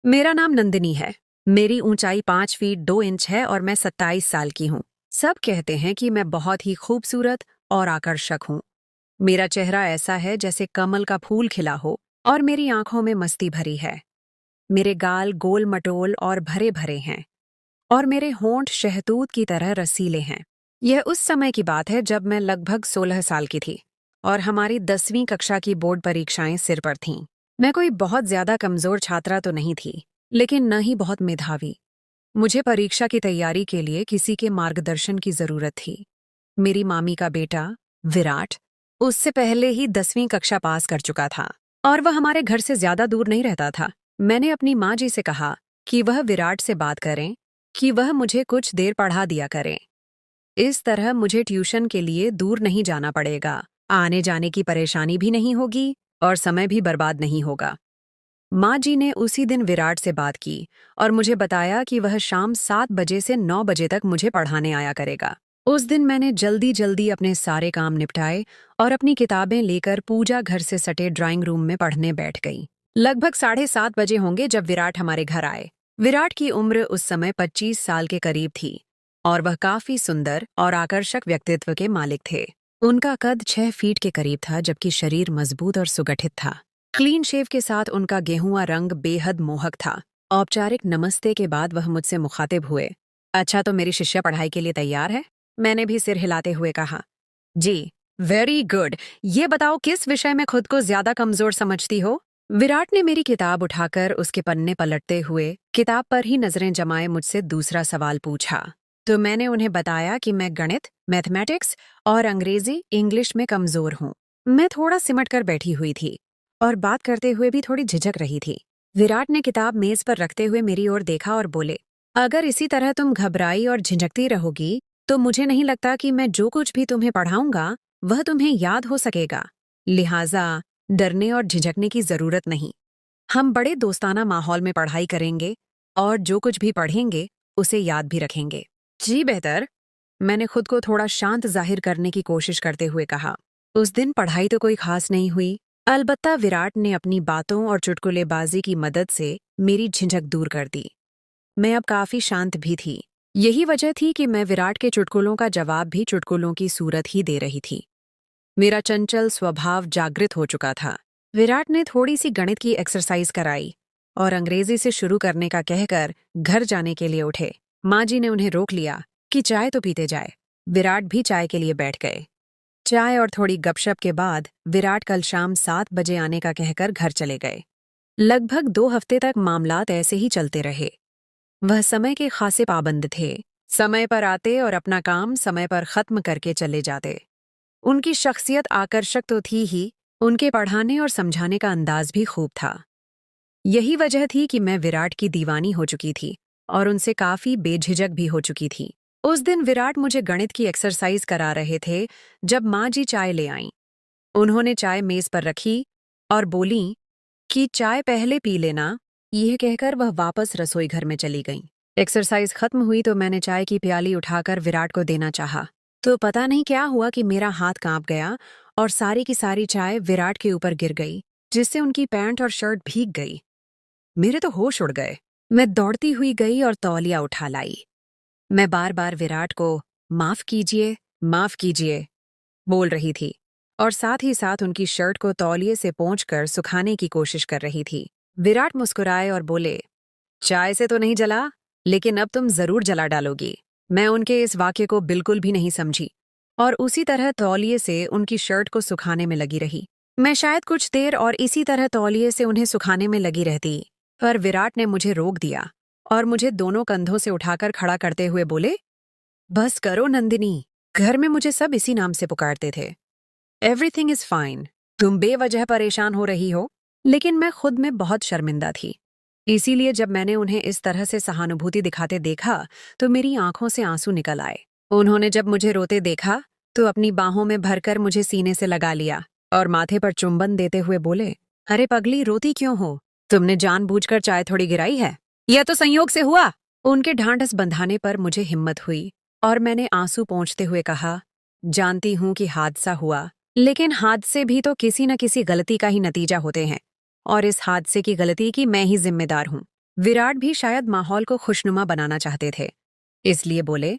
मेरा नाम नंदिनी है। मेरी ऊंचाई 5 फीट 2 इंच है और मैं 27 साल की हूँ। सब कहते हैं कि मैं बहुत ही खूबसूरत और आकर्षक हूँ। मेरा चेहरा ऐसा है जैसे कमल का फूल खिला हो और मेरी आंखों में मस्ती भरी है। मेरे गाल गोल मटोल और भरे भरे हैं और मेरे होंठ शहतूत की तरह रसीले हैं। यह उस समय की बात है जब मैं लगभग 16 साल की थी और हमारी 10वीं कक्षा की बोर्ड परीक्षाएं सिर पर थीं। मैं कोई बहुत ज्यादा कमजोर छात्रा तो नहीं थी, लेकिन न ही बहुत मेधावी। मुझे परीक्षा की तैयारी के लिए किसी के मार्गदर्शन की जरूरत थी। मेरी मामी का बेटा विराट उससे पहले ही 10वीं कक्षा पास कर चुका था और वह हमारे घर से ज्यादा दूर नहीं रहता था। मैंने अपनी माँ जी से कहा कि वह विराट से बात करें कि वह मुझे कुछ देर पढ़ा दिया करें। इस तरह मुझे ट्यूशन के लिए दूर नहीं जाना पड़ेगा, आने जाने की परेशानी भी नहीं होगी और समय भी बर्बाद नहीं होगा। माँ जी ने उसी दिन विराट से बात की और मुझे बताया कि वह शाम 7 बजे से 9 बजे तक मुझे पढ़ाने आया करेगा। उस दिन मैंने जल्दी जल्दी अपने सारे काम निपटाए और अपनी किताबें लेकर पूजा घर से सटे ड्राइंग रूम में पढ़ने बैठ गई। लगभग 7:30 बजे होंगे जब विराट हमारे घर आए। विराट की उम्र उस समय 25 साल के करीब थी और वह काफी सुंदर और आकर्षक व्यक्तित्व के मालिक थे। उनका कद 6 फीट के करीब था, जबकि शरीर मजबूत और सुगठित था। क्लीन शेव के साथ उनका गेहुआ रंग बेहद मोहक था। औपचारिक नमस्ते के बाद वह मुझसे मुखातिब हुए। अच्छा, तो मेरी शिष्या पढ़ाई के लिए तैयार है? मैंने भी सिर हिलाते हुए कहा, जी। Very good. ये बताओ, किस विषय में खुद को ज्यादा कमजोर समझती हो? विराट ने मेरी किताब उठाकर उसके पन्ने पलटते हुए किताब पर ही नजरें जमाए मुझसे दूसरा सवाल पूछा। तो मैंने उन्हें बताया कि मैं गणित, मैथमेटिक्स और अंग्रेजी इंग्लिश में कमजोर हूँ। मैं थोड़ा सिमट कर बैठी हुई थी और बात करते हुए भी थोड़ी झिझक रही थी। विराट ने किताब मेज पर रखते हुए मेरी ओर देखा और बोले, अगर इसी तरह तुम घबराई और झिझकती रहोगी तो मुझे नहीं लगता कि मैं जो कुछ भी तुम्हें पढ़ाऊंगा वह तुम्हें याद हो सकेगा। लिहाजा डरने और झिझकने की जरूरत नहीं। हम बड़े दोस्ताना माहौल में पढ़ाई करेंगे और जो कुछ भी पढ़ेंगे उसे याद भी रखेंगे। जी बेहतर। मैंने खुद को थोड़ा शांत जाहिर करने की कोशिश करते हुए कहा। उस दिन पढ़ाई तो कोई खास नहीं हुई। अलबत्ता विराट ने अपनी बातों और चुटकुलेबाजी की मदद से मेरी झिझक दूर कर दी। मैं अब काफी शांत भी थी। यही वजह थी कि मैं विराट के चुटकुलों का जवाब भी चुटकुलों की सूरत ही दे रही थी। मेरा चंचल स्वभाव जागृत हो चुका था। विराट ने थोड़ी सी गणित की एक्सरसाइज कराई और अंग्रेजी से शुरू करने का कहकर घर जाने के लिए उठे। माँ जी ने उन्हें रोक लिया कि चाय तो पीते जाए। विराट भी चाय के लिए बैठ गए। चाय और थोड़ी गपशप के बाद विराट कल शाम 7 बजे आने का कहकर घर चले गए। लगभग 2 हफ्ते तक मामलात ऐसे ही चलते रहे। वह समय के खासे पाबंद थे। समय पर आते और अपना काम समय पर खत्म करके चले जाते। उनकी शख्सियत आकर्षक तो थी ही, उनके पढ़ाने और समझाने का अंदाज भी खूब था। यही वजह थी कि मैं विराट की दीवानी हो चुकी थी और उनसे काफी बेझिझक भी हो चुकी थी। उस दिन विराट मुझे गणित की एक्सरसाइज करा रहे थे जब माँ जी चाय ले आईं। उन्होंने चाय मेज पर रखी और बोली कि चाय पहले पी लेना। यह कहकर वह वापस रसोई घर में चली गईं। एक्सरसाइज खत्म हुई तो मैंने चाय की प्याली उठाकर विराट को देना चाहा, तो पता नहीं क्या हुआ कि मेरा हाथ कांप गया और सारी की सारी चाय विराट के ऊपर गिर गई, जिससे उनकी पैंट और शर्ट भीग गई। मेरे तो होश उड़ गए। मैं दौड़ती हुई गई और तौलिया उठा लाई। मैं बार बार विराट को माफ कीजिए बोल रही थी और साथ ही साथ उनकी शर्ट को तौलिए से पोंछकर सुखाने की कोशिश कर रही थी। विराट मुस्कुराए और बोले, चाय से तो नहीं जला, लेकिन अब तुम जरूर जला डालोगी। मैं उनके इस वाक्य को बिल्कुल भी नहीं समझी और उसी तरह तौलिए से उनकी शर्ट को सुखाने में लगी रही। मैं शायद कुछ देर और इसी तरह तौलिए से उन्हें सुखाने में लगी रहती, पर विराट ने मुझे रोक दिया और मुझे दोनों कंधों से उठाकर खड़ा करते हुए बोले, बस करो नंदिनी। घर में मुझे सब इसी नाम से पुकारते थे। Everything is fine. तुम बेवजह परेशान हो रही हो। लेकिन मैं खुद में बहुत शर्मिंदा थी। इसीलिए जब मैंने उन्हें इस तरह से सहानुभूति दिखाते देखा तो मेरी आंखों से आंसू निकल आए। उन्होंने जब मुझे रोते देखा तो अपनी बाहों में भरकर मुझे सीने से लगा लिया और माथे पर चुंबन देते हुए बोले, अरे पगली, रोती क्यों हो? तुमने जानबूझकर चाय थोड़ी गिराई है? यह तो संयोग से हुआ। उनके ढांढस बंधाने पर मुझे हिम्मत हुई और मैंने आंसू पोंछते हुए कहा, जानती हूं कि हादसा हुआ, लेकिन हादसे भी तो किसी न किसी गलती का ही नतीजा होते हैं और इस हादसे की गलती की मैं ही जिम्मेदार हूं। विराट भी शायद माहौल को खुशनुमा बनाना चाहते थे, इसलिए बोले,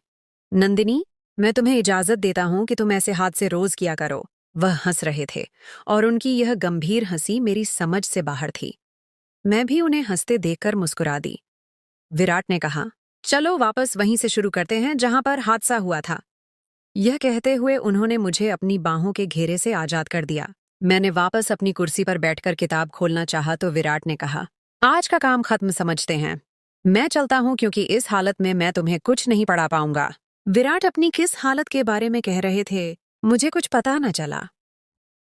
नंदिनी, मैं तुम्हें इजाजत देता हूं कि तुम ऐसे हाथ से रोज किया करो। वह हंस रहे थे और उनकी यह गंभीर हंसी मेरी समझ से बाहर थी। मैं भी उन्हें हंसते देखकर मुस्कुरा दी। विराट ने कहा, चलो वापस वहीं से शुरू करते हैं जहां पर हादसा हुआ था। यह कहते हुए उन्होंने मुझे अपनी बाहों के घेरे से आजाद कर दिया। मैंने वापस अपनी कुर्सी पर बैठकर किताब खोलना चाहा तो विराट ने कहा, आज का काम खत्म समझते हैं। मैं चलता हूं क्योंकि इस हालत में मैं तुम्हें कुछ नहीं पढ़ा पाऊंगा। विराट अपनी किस हालत के बारे में कह रहे थे, मुझे कुछ पता न चला।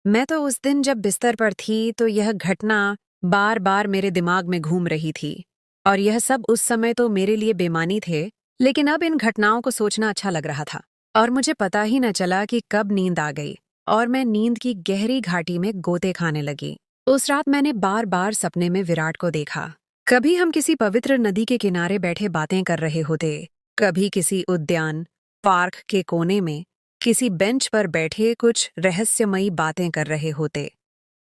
मैं तो उस दिन जब बिस्तर पर थी तो यह घटना बार बार मेरे दिमाग में घूम रही थी और यह सब उस समय तो मेरे लिए बेमानी थे, लेकिन अब इन घटनाओं को सोचना अच्छा लग रहा था और मुझे पता ही न चला कि कब नींद आ गई और मैं नींद की गहरी घाटी में गोते खाने लगी। उस रात मैंने बार बार सपने में विराट को देखा। कभी हम किसी पवित्र नदी के किनारे बैठे बातें कर रहे होते, कभी किसी उद्यान पार्क के कोने में किसी बेंच पर बैठे कुछ रहस्यमयी बातें कर रहे होते,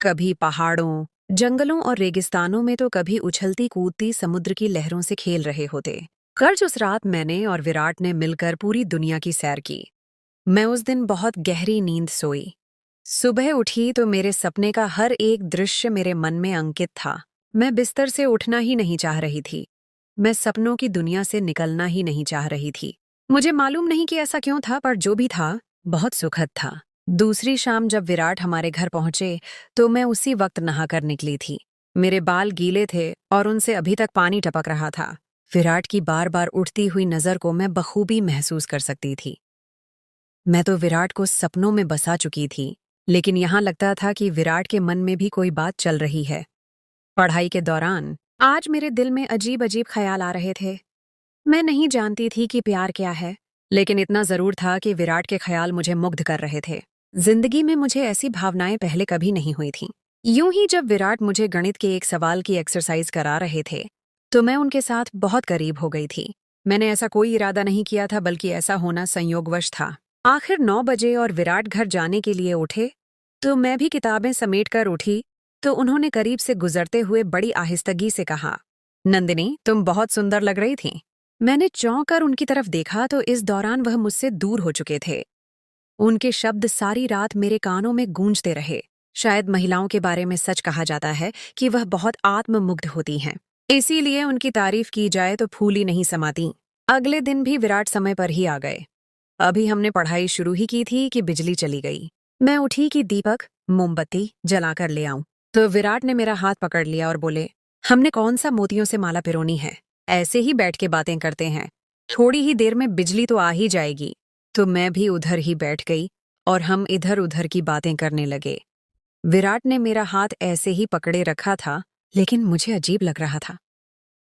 कभी पहाड़ों जंगलों और रेगिस्तानों में तो कभी उछलती कूदती समुद्र की लहरों से खेल रहे होते। कर्ज उस रात मैंने और विराट ने मिलकर पूरी दुनिया की सैर की। मैं उस दिन बहुत गहरी नींद सोई। सुबह उठी तो मेरे सपने का हर एक दृश्य मेरे मन में अंकित था। मैं बिस्तर से उठना ही नहीं चाह रही थी। मैं सपनों की दुनिया से निकलना ही नहीं चाह रही थी। मुझे मालूम नहीं कि ऐसा क्यों था, पर जो भी था बहुत सुखद था। दूसरी शाम जब विराट हमारे घर पहुंचे तो मैं उसी वक्त नहाकर निकली थी। मेरे बाल गीले थे और उनसे अभी तक पानी टपक रहा था। विराट की बार बार उठती हुई नजर को मैं बखूबी महसूस कर सकती थी। मैं तो विराट को सपनों में बसा चुकी थी, लेकिन यहाँ लगता था कि विराट के मन में भी कोई बात चल रही है। पढ़ाई के दौरान आज मेरे दिल में अजीब अजीब ख्याल आ रहे थे। मैं नहीं जानती थी कि प्यार क्या है, लेकिन इतना जरूर था कि विराट के ख्याल मुझे मुग्ध कर रहे थे। जिंदगी में मुझे ऐसी भावनाएं पहले कभी नहीं हुई थीं। यूं ही जब विराट मुझे गणित के एक सवाल की एक्सरसाइज करा रहे थे तो मैं उनके साथ बहुत करीब हो गई थी। मैंने ऐसा कोई इरादा नहीं किया था, बल्कि ऐसा होना संयोगवश था। आखिर 9 बजे और विराट घर जाने के लिए उठे तो मैं भी किताबें समेट कर उठी तो उन्होंने करीब से गुजरते हुए बड़ी आहिस्तगी से कहा, नंदिनी, तुम बहुत सुंदर लग रही थीं। मैंने चौंक कर उनकी तरफ देखा तो इस दौरान वह मुझसे दूर हो चुके थे। उनके शब्द सारी रात मेरे कानों में गूंजते रहे। शायद महिलाओं के बारे में सच कहा जाता है कि वह बहुत आत्ममुग्ध होती हैं, इसीलिए उनकी तारीफ की जाए तो फूल ही नहीं समाती। अगले दिन भी विराट समय पर ही आ गए। अभी हमने पढ़ाई शुरू ही की थी कि बिजली चली गई। मैं उठी कि दीपक मोमबत्ती जलाकर ले आऊं तो विराट ने मेरा हाथ पकड़ लिया और बोले, हमने कौन सा मोतियों से माला पिरोनी है, ऐसे ही बैठ के बातें करते हैं, थोड़ी ही देर में बिजली तो आ ही जाएगी। तो मैं भी उधर ही बैठ गई और हम इधर उधर की बातें करने लगे। विराट ने मेरा हाथ ऐसे ही पकड़े रखा था, लेकिन मुझे अजीब लग रहा था।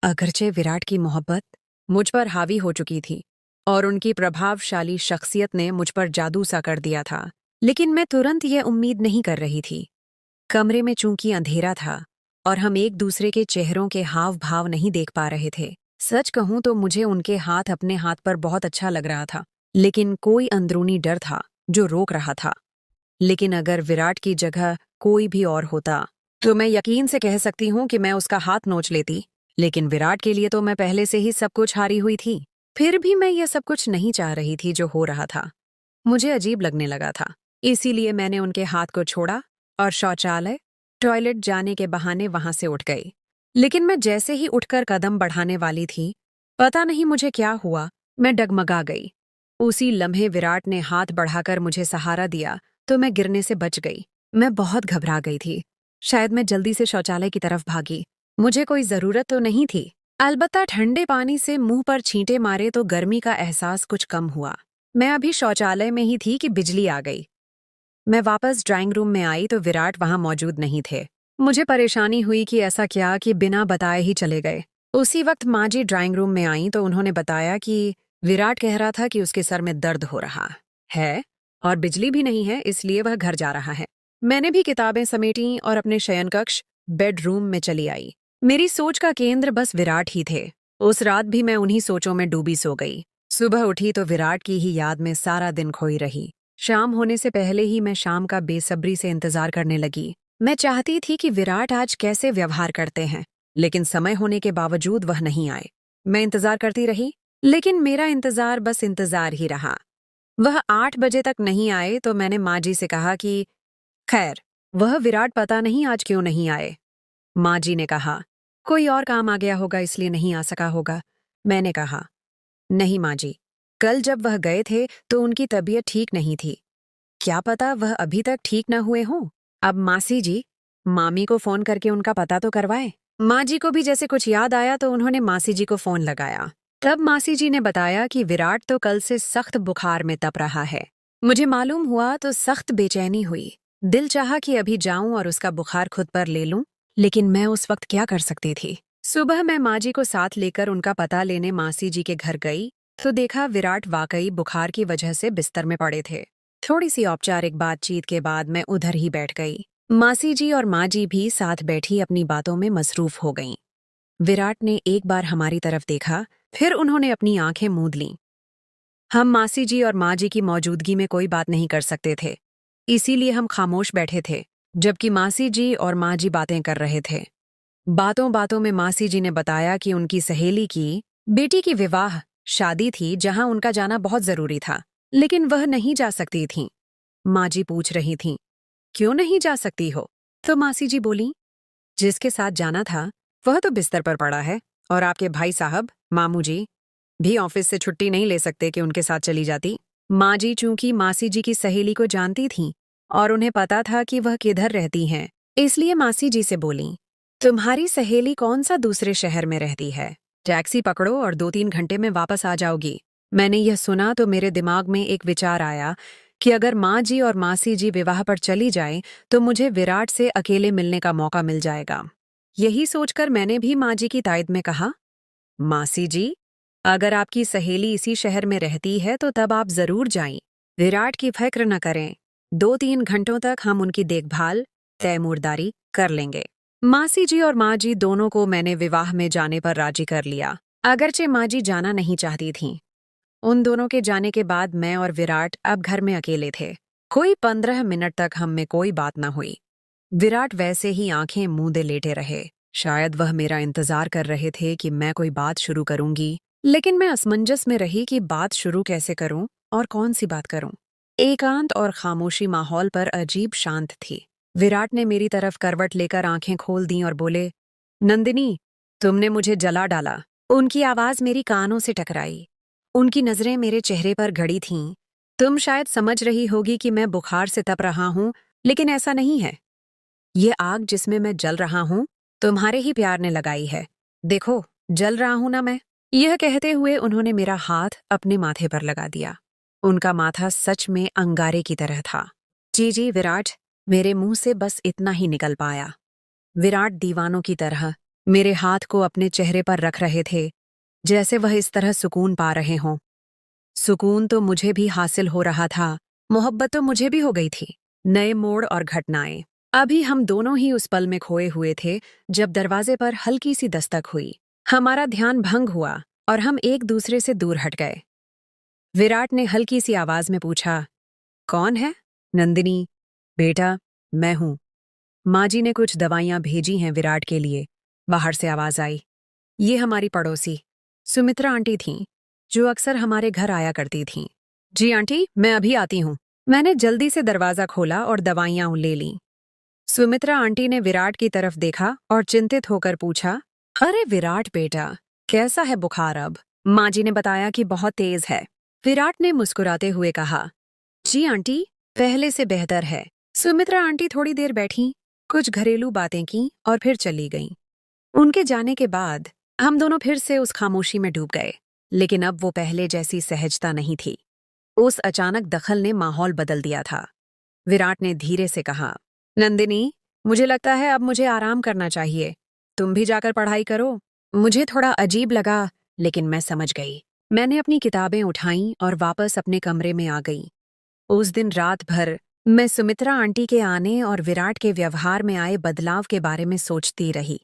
अगरचे विराट की मोहब्बत मुझ पर हावी हो चुकी थी और उनकी प्रभावशाली शख्सियत ने मुझ पर जादू सा कर दिया था, लेकिन मैं तुरंत यह उम्मीद नहीं कर रही थी। कमरे में चूंकि अंधेरा था और हम एक दूसरे के चेहरों के हाव भाव नहीं देख पा रहे थे। सच कहूं तो मुझे उनके हाथ अपने हाथ पर बहुत अच्छा लग रहा था, लेकिन कोई अंदरूनी डर था जो रोक रहा था। लेकिन अगर विराट की जगह कोई भी और होता तो मैं यकीन से कह सकती हूँ कि मैं उसका हाथ नोच लेती, लेकिन विराट के लिए तो मैं पहले से ही सब कुछ हारी हुई थी। फिर भी मैं यह सब कुछ नहीं चाह रही थी जो हो रहा था। मुझे अजीब लगने लगा था, इसीलिए मैंने उनके हाथ को छोड़ा और शौचालय टॉयलेट जाने के बहाने वहां से उठ गई। लेकिन मैं जैसे ही उठकर कदम बढ़ाने वाली थी, पता नहीं मुझे क्या हुआ, मैं डगमगा गई। उसी लम्हे विराट ने हाथ बढ़ाकर मुझे सहारा दिया तो मैं गिरने से बच गई। मैं बहुत घबरा गई थी। शायद मैं जल्दी से शौचालय की तरफ भागी। मुझे कोई जरूरत तो नहीं थी, अलबत्ता ठंडे पानी से मुंह पर छींटे मारे तो गर्मी का एहसास कुछ कम हुआ। मैं अभी शौचालय में ही थी कि बिजली आ गई। मैं वापस ड्राइंग रूम में आई तो विराट वहां मौजूद नहीं थे। मुझे परेशानी हुई कि ऐसा क्या कि बिना बताए ही चले गए। उसी वक्त माँ जी ड्राइंग रूम में आई तो उन्होंने बताया कि विराट कह रहा था कि उसके सर में दर्द हो रहा है और बिजली भी नहीं है, इसलिए वह घर जा रहा है। मैंने भी किताबें समेटी और अपने शयन कक्ष बेडरूम में चली आई। मेरी सोच का केंद्र बस विराट ही थे। उस रात भी मैं उन्हीं सोचों में डूबी सो गई। सुबह उठी तो विराट की ही याद में सारा दिन खोई रही। शाम होने से पहले ही मैं शाम का बेसब्री से इंतजार करने लगी। मैं चाहती थी कि विराट आज कैसे व्यवहार करते हैं, लेकिन समय होने के बावजूद वह नहीं आए। मैं इंतजार करती रही, लेकिन मेरा इंतजार बस इंतजार ही रहा। वह 8 बजे तक नहीं आए तो मैंने माँ जी से कहा कि खैर, वह विराट पता नहीं आज क्यों नहीं आए। माँ जी ने कहा, कोई और काम आ गया होगा इसलिए नहीं आ सका होगा। मैंने कहा, नहीं माँ जी, कल जब वह गए थे तो उनकी तबीयत ठीक नहीं थी। क्या पता वह अभी तक ठीक न हुए हों। अब मासी जी, मामी को फोन करके उनका पता तो करवाए। माँ जी को भी जैसे कुछ याद आया तो उन्होंने मासी जी को फोन लगाया। तब मासी जी ने बताया कि विराट तो कल से सख्त बुखार में तप रहा है। मुझे मालूम हुआ तो सख्त बेचैनी हुई। दिल चाहा कि अभी जाऊं और उसका बुखार खुद पर ले लूं, लेकिन मैं उस वक्त क्या कर सकती थी। सुबह मैं माँ जी को साथ लेकर उनका पता लेने मासी जी के घर गई तो देखा विराट वाकई बुखार की वजह से बिस्तर में पड़े थे। थोड़ी सी औपचारिक बातचीत के बाद मैं उधर ही बैठ गई। मासी जी और माँ जी भी साथ बैठी अपनी बातों में मसरूफ हो गईं। विराट ने एक बार हमारी तरफ देखा, फिर उन्होंने अपनी आंखें मूंद लीं। हम मासी जी और माँ जी की मौजूदगी में कोई बात नहीं कर सकते थे, इसीलिए हम खामोश बैठे थे, जबकि मासी जी और माँ जी बातें कर रहे थे। बातों बातों में मासी जी ने बताया कि उनकी सहेली की बेटी की विवाह शादी थी जहां उनका जाना बहुत जरूरी था, लेकिन वह नहीं जा सकती थीं। माँ जी पूछ रही थीं, क्यों नहीं जा सकती हो? तो मासी जी बोली, जिसके साथ जाना था वह तो बिस्तर पर पड़ा है और आपके भाई साहब, मामू जी भी ऑफिस से छुट्टी नहीं ले सकते कि उनके साथ चली जाती। माँ जी चूंकि मासी जी की सहेली को जानती थीं और उन्हें पता था कि वह किधर रहती हैं, इसलिए मासी जी से बोली, तुम्हारी सहेली कौन सा दूसरे शहर में रहती है? टैक्सी पकड़ो और 2-3 घंटे में वापस आ जाओगी। मैंने यह सुना तो मेरे दिमाग में एक विचार आया कि अगर माँ जी और मासी जी विवाह पर चली जाएं तो मुझे विराट से अकेले मिलने का मौका मिल जाएगा। यही सोचकर मैंने भी माँ जी की तायद में कहा, मासी जी, अगर आपकी सहेली इसी शहर में रहती है तो तब आप जरूर जाएं। विराट की फिक्र न करें, 2-3 घंटों तक हम उनकी देखभाल तैमूरदारी कर लेंगे। मासी जी और माँ जी दोनों को मैंने विवाह में जाने पर राजी कर लिया, अगरचे माँ जी जाना नहीं चाहती थीं। उन दोनों के जाने के बाद मैं और विराट अब घर में अकेले थे। कोई 15 मिनट तक हम में कोई बात न हुई। विराट वैसे ही आंखें मूंदे लेटे रहे। शायद वह मेरा इंतजार कर रहे थे कि मैं कोई बात शुरू करूंगी, लेकिन मैं असमंजस में रही कि बात शुरू कैसे करूं और कौन सी बात करूं। एकांत और खामोशी माहौल पर अजीब शांत थी। विराट ने मेरी तरफ करवट लेकर आंखें खोल दी और बोले, नंदिनी, तुमने मुझे जला डाला। उनकी आवाज मेरी कानों से टकराई। उनकी नजरें मेरे चेहरे पर गड़ी थीं। तुम शायद समझ रही होगी कि मैं बुखार से तप रहा हूं, लेकिन ऐसा नहीं है। ये आग जिसमें मैं जल रहा हूं, तुम्हारे ही प्यार ने लगाई है। देखो, जल रहा हूं ना मैं। यह कहते हुए उन्होंने मेरा हाथ अपने माथे पर लगा दिया। उनका माथा सच में अंगारे की तरह था। जी विराट, मेरे मुंह से बस इतना ही निकल पाया। विराट दीवानों की तरह मेरे हाथ को अपने चेहरे पर रख रहे थे, जैसे वह इस तरह सुकून पा रहे हों। सुकून तो मुझे भी हासिल हो रहा था, मोहब्बत तो मुझे भी हो गई थी। नए मोड़ और घटनाएं। अभी हम दोनों ही उस पल में खोए हुए थे जब दरवाजे पर हल्की सी दस्तक हुई। हमारा ध्यान भंग हुआ और हम एक दूसरे से दूर हट गए। विराट ने हल्की सी आवाज में पूछा, कौन है? नंदिनी, बेटा, मैं हूं। माँ जी ने कुछ दवाइयां भेजी हैं विराट के लिए। बाहर से आवाज आई। ये हमारी पड़ोसी सुमित्रा आंटी थीं, जो अक्सर हमारे घर आया करती थीं। जी आंटी, मैं अभी आती हूँ। मैंने जल्दी से दरवाजा खोला और दवाइयां ले लीं। सुमित्रा आंटी ने विराट की तरफ देखा और चिंतित होकर पूछा, अरे विराट बेटा, कैसा है बुखार अब? माँ जी ने बताया कि बहुत तेज है। विराट ने मुस्कुराते हुए कहा, जी आंटी, पहले से बेहतर है। सुमित्रा आंटी थोड़ी देर बैठी, कुछ घरेलू बातें की और फिर चली गईं। उनके जाने के बाद हम दोनों फिर से उस खामोशी में डूब गए, लेकिन अब वो पहले जैसी सहजता नहीं थी। उस अचानक दखल ने माहौल बदल दिया था। विराट ने धीरे से कहा, नंदिनी, मुझे लगता है अब मुझे आराम करना चाहिए। तुम भी जाकर पढ़ाई करो। मुझे थोड़ा अजीब लगा, लेकिन मैं समझ गई। मैंने अपनी किताबें उठाईं और वापस अपने कमरे में आ गई। उस दिन रात भर मैं सुमित्रा आंटी के आने और विराट के व्यवहार में आए बदलाव के बारे में सोचती रही।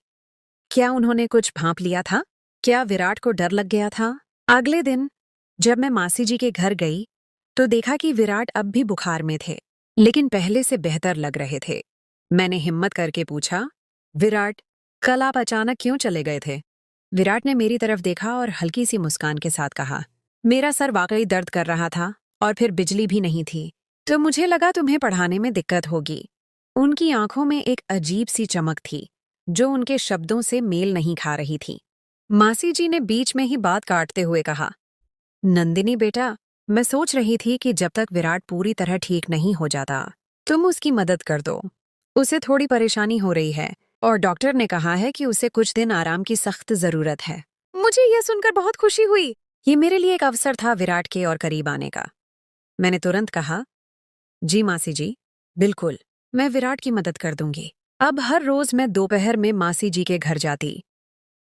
क्या उन्होंने कुछ भांप लिया था? क्या विराट को डर लग गया था? अगले दिन जब मैं मासी जी के घर गई तो देखा कि विराट अब भी बुखार में थे, लेकिन पहले से बेहतर लग रहे थे। मैंने हिम्मत करके पूछा, विराट, कल आप अचानक क्यों चले गए थे? विराट ने मेरी तरफ देखा और हल्की सी मुस्कान के साथ कहा, मेरा सर वाकई दर्द कर रहा था और फिर बिजली भी नहीं थी, तो मुझे लगा तुम्हें पढ़ाने में दिक्कत होगी। उनकी आंखों में एक अजीब सी चमक थी जो उनके शब्दों से मेल नहीं खा रही थी। मासी जी ने बीच में ही बात काटते हुए कहा, नंदिनी बेटा, मैं सोच रही थी कि जब तक विराट पूरी तरह ठीक नहीं हो जाता तुम उसकी मदद कर दो। उसे थोड़ी परेशानी हो रही है और डॉक्टर ने कहा है कि उसे कुछ दिन आराम की सख्त जरूरत है। मुझे यह सुनकर बहुत खुशी हुई। ये मेरे लिए एक अवसर था विराट के और करीब आने का। मैंने तुरंत कहा, जी मासी जी, बिल्कुल, मैं विराट की मदद कर दूंगी। अब हर रोज मैं दोपहर में मासी जी के घर जाती,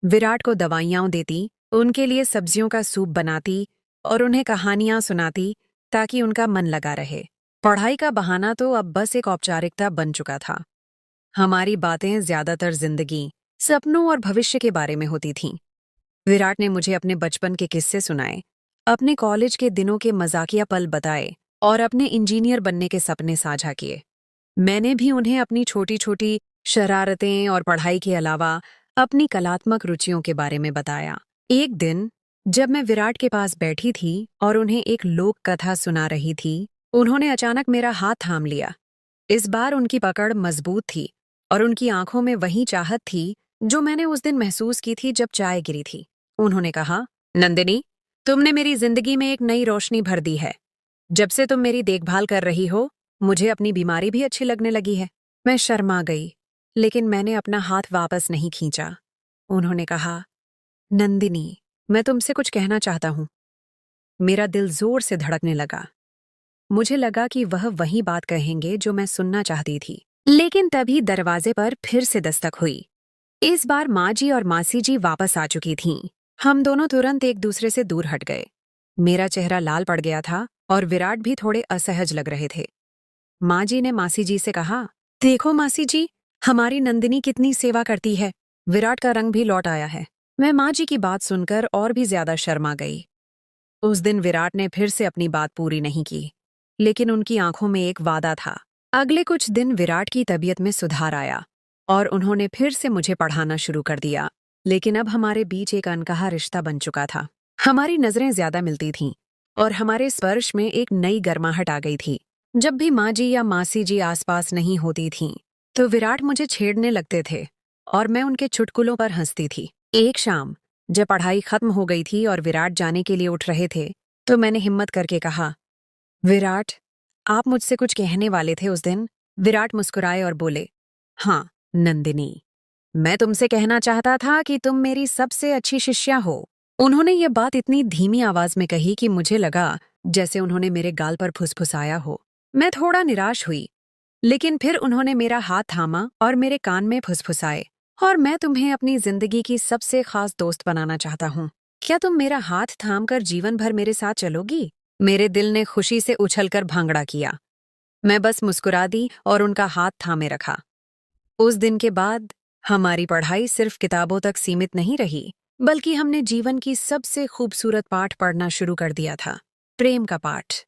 विराट को दवाइयां देती, उनके लिए सब्जियों का सूप बनाती और उन्हें कहानियां सुनाती ताकि उनका मन लगा रहे। पढ़ाई का बहाना तो अब बस एक औपचारिकता बन चुका था। हमारी बातें ज्यादातर जिंदगी, सपनों और भविष्य के बारे में होती थीं। विराट ने मुझे अपने बचपन के किस्से सुनाए, अपने कॉलेज के दिनों के मजाकिया पल बताए और अपने इंजीनियर बनने के सपने साझा किए। मैंने भी उन्हें अपनी छोटी छोटी शरारतें और पढ़ाई के अलावा अपनी कलात्मक रुचियों के बारे में बताया। एक दिन जब मैं विराट के पास बैठी थी और उन्हें एक लोक कथा सुना रही थी, उन्होंने अचानक मेरा हाथ थाम लिया। इस बार उनकी पकड़ मजबूत थी और उनकी आंखों में वही चाहत थी जो मैंने उस दिन महसूस की थी जब चाय गिरी थी। उन्होंने कहा, नंदिनी, तुमने मेरी जिंदगी में एक नई रोशनी भर दी है। जब से तुम मेरी देखभाल कर रही हो, मुझे अपनी बीमारी भी अच्छी लगने लगी है। मैं शर्मा गई, लेकिन मैंने अपना हाथ वापस नहीं खींचा। उन्होंने कहा, नंदिनी, मैं तुमसे कुछ कहना चाहता हूं। मेरा दिल जोर से धड़कने लगा। मुझे लगा कि वह वही बात कहेंगे जो मैं सुनना चाहती थी। लेकिन तभी दरवाजे पर फिर से दस्तक हुई। इस बार माँ जी और मासी जी वापस आ चुकी थीं। हम दोनों तुरंत एक दूसरे से दूर हट गए। मेरा चेहरा लाल पड़ गया था और विराट भी थोड़े असहज लग रहे थे। माँ जी ने मासी जी से कहा, देखो मासी जी, हमारी नंदिनी कितनी सेवा करती है। विराट का रंग भी लौट आया है। मैं माँ जी की बात सुनकर और भी ज्यादा शर्मा गई। उस दिन विराट ने फिर से अपनी बात पूरी नहीं की, लेकिन उनकी आंखों में एक वादा था। अगले कुछ दिन विराट की तबीयत में सुधार आया और उन्होंने फिर से मुझे पढ़ाना शुरू कर दिया। लेकिन अब हमारे बीच एक अनकहा रिश्ता बन चुका था। हमारी नजरें ज्यादा मिलती थीं और हमारे स्पर्श में एक नई गर्माहट आ गई थी। जब भी माँ जी या मासी जी आसपास नहीं होती थीं, तो विराट मुझे छेड़ने लगते थे और मैं उनके चुटकुलों पर हंसती थी। एक शाम जब पढ़ाई खत्म हो गई थी और विराट जाने के लिए उठ रहे थे, तो मैंने हिम्मत करके कहा, विराट, आप मुझसे कुछ कहने वाले थे उस दिन। विराट मुस्कुराए और बोले, हाँ नंदिनी, मैं तुमसे कहना चाहता था कि तुम मेरी सबसे अच्छी शिष्या हो। उन्होंने ये बात इतनी धीमी आवाज में कही कि मुझे लगा जैसे उन्होंने मेरे गाल पर फुसफुसाया हो। मैं थोड़ा निराश हुई, लेकिन फिर उन्होंने मेरा हाथ थामा और मेरे कान में फुसफुसाए, और मैं तुम्हें अपनी जिंदगी की सबसे खास दोस्त बनाना चाहता हूँ। क्या तुम मेरा हाथ थामकर जीवन भर मेरे साथ चलोगी? मेरे दिल ने खुशी से उछलकर भांगड़ा किया। मैं बस मुस्कुरा दी और उनका हाथ थामे रखा। उस दिन के बाद हमारी पढ़ाई सिर्फ किताबों तक सीमित नहीं रही, बल्कि हमने जीवन की सबसे खूबसूरत पाठ पढ़ना शुरू कर दिया था, प्रेम का पाठ।